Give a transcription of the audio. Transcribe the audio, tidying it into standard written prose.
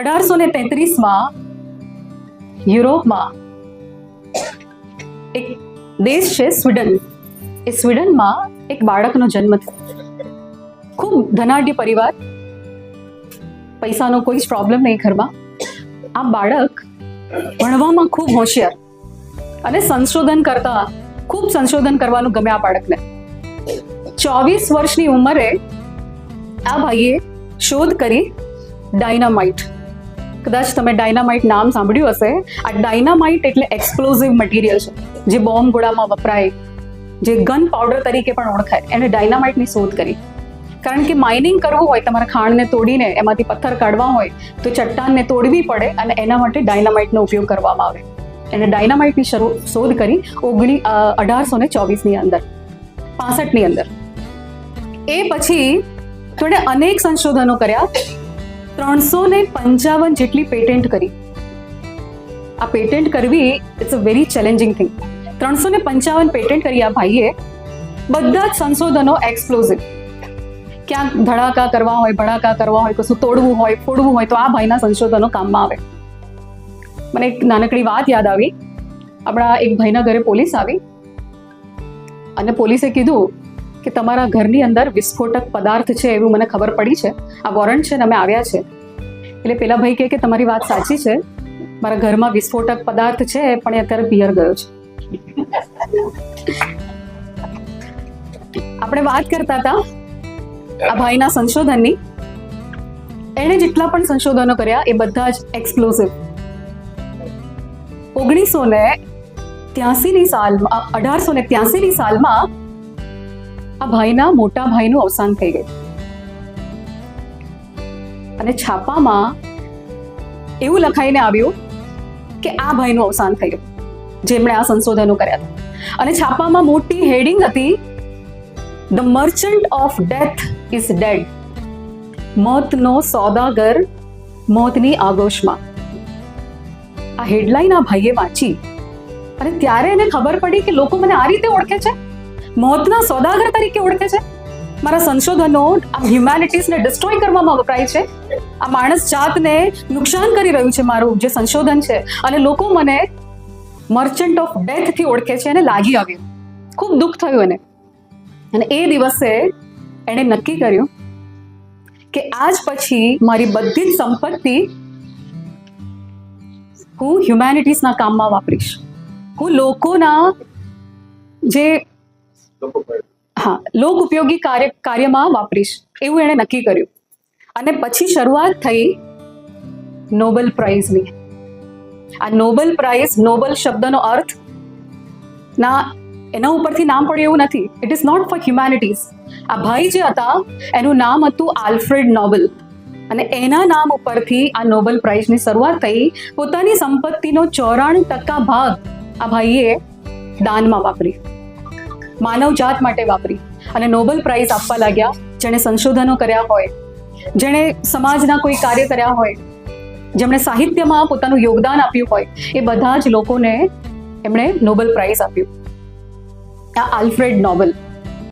1833માં યુરોપમાં એક દેશ છે સ્વીડન. એ સ્વીડનમાં એક બાળકનો જન્મ થયો. ખૂબ ધનાઢ્ય પરિવાર, પૈસાનો કોઈ જ પ્રોબ્લેમ નહીં ઘરમાં. આ બાળક ભણવામાં ખૂબ હોશિયાર અને સંશોધન કરવાનું ગમે આ બાળકને. 24 વર્ષની ઉંમરે આ ભાઈએ શોધ કરી ડાયનામાઇટ. કદાચ તમે ડાયનામાઇટ નામ સાંભળ્યું હશે. આ ડાયનામાઇટ એટલે એક્સપ્લોઝિવ મટીરિયલ છે, જે બોમ્બ ગોળામાં વપરાય, જે ગન પાવડર તરીકે પણ ઓળખાય. એને ડાયનામાઇટની શોધ કરી. કારણ કે માઇનિંગ કરવું હોય, તમારા ખાણને તોડીને એમાંથી પથ્થર કાઢવા હોય તો ચટ્ટાનને તોડવી પડે અને એના માટે ડાયનામાઇટનો ઉપયોગ કરવામાં આવે. એને ડાયનામાઇટની શોધ કરી 1824ની અંદર, 65ની અંદર. એ પછી થોડે અનેક સંશોધનો કર્યા. 355 જેટલી પેટેન્ટ કરી. આ પેટેન્ટ કરવી it's a very challenging thing. 355 patent કરી આ ભાઈએ. બધા જ સંશોધનો એક્સપ્લોઝિવ. ક્યાંક ધડાકા કરવા હોય, ભડાકા કરવા હોય, કશું તોડવું હોય, ફોડવું હોય તો આ ભાઈના સંશોધનો કામમાં આવે. મને એક નાનકડી વાત યાદ આવી. આપણા એક ભાઈના ઘરે પોલીસ આવી અને પોલીસે કીધું કે તમારા ઘરની અંદર વિસ્ફોટક પદાર્થ છે એવું મને ખબર પડી છે, આ વોરંટ છે ને અમે આવ્યા છે. એટલે પેલા ભાઈ કહે કે તમારી વાત સાચી છે, મારા ઘરમાં વિસ્ફોટક પદાર્થ છે પણ એ અત્યારે પિયર ગયો છે. આપણે વાત કરતા હતા આ ભાઈના સંશોધનની. એણે જેટલા પણ સંશોધનો કર્યા એ બધા જ એક્સપ્લોઝિવ. 1883ની સાલમાં આ ભાઈના મોટા ભાઈનું અવસાન થઈ ગયું અને છાપામાં એવું લખાઈને આવ્યું કે આ ભાઈનું અવસાન થયું જેમણે આ સંશોધનો કર્યા હતા. અને છાપામાં મોટી હેડિંગ હતી, the merchant of death is dead. મોતનો સોદાગર મોતની આગોશમાં. આ હેડલાઇન આ ભાઈએ વાંચી અને ત્યારે એને ખબર પડી કે લોકો મને આ રીતે ઓળખે છે, મોતના સોદાગર તરીકે ઓળખે છે. મારા સંશોધનો આ હ્યુમેનિટીઝને ડિસ્ટ્રોય કરવામાં વપરાય છે. આ માણસ જાતને નુકસાન કરી રહ્યું છે મારું જે સંશોધન છે, અને લોકો મને મર્ચન્ટ ઓફ ડેથ થી ઓળખે છે. એને લાગી આવ્યું, ખૂબ દુઃખ થયું એને. અને એ દિવસે એણે નક્કી કર્યું કે આજ પછી મારી બધી જ સંપત્તિ હું હ્યુમેનિટીઝના કામમાં વાપરીશ. હું લોકોના જે લોક ઉપયોગી કાર્યમાં વાપરીશ એવું એણે નક્કી કર્યું. અને પછી શરૂઆત થઈ નોબેલ પ્રાઇઝની. આ નોબેલ પ્રાઇઝ, નોબેલ શબ્દનો અર્થ એના ઉપરથી નામ પડ્યું એવું નથી. It is not for humanities. આ ભાઈ જે હતા એનું નામ હતું આલ્ફ્રેડ નોબેલ, અને એના નામ ઉપરથી આ નોબેલ પ્રાઇઝની શરૂઆત થઈ. પોતાની સંપત્તિનો 94% ભાગ આ ભાઈએ દાનમાં વાપરી, માનવ જાત માટે વાપરી. અને નોબેલ પ્રાઇઝ આપવા લાગ્યા જેણે સંશોધનો કર્યા હોય, જેણે સમાજના કોઈ કાર્ય કર્યા હોય, જેમણે સાહિત્યમાં પોતાનું યોગદાન આપ્યું હોય, એ બધા જ લોકોને એમણે નોબેલ પ્રાઇઝ આપ્યું. આ આલ્ફ્રેડ નોબેલ.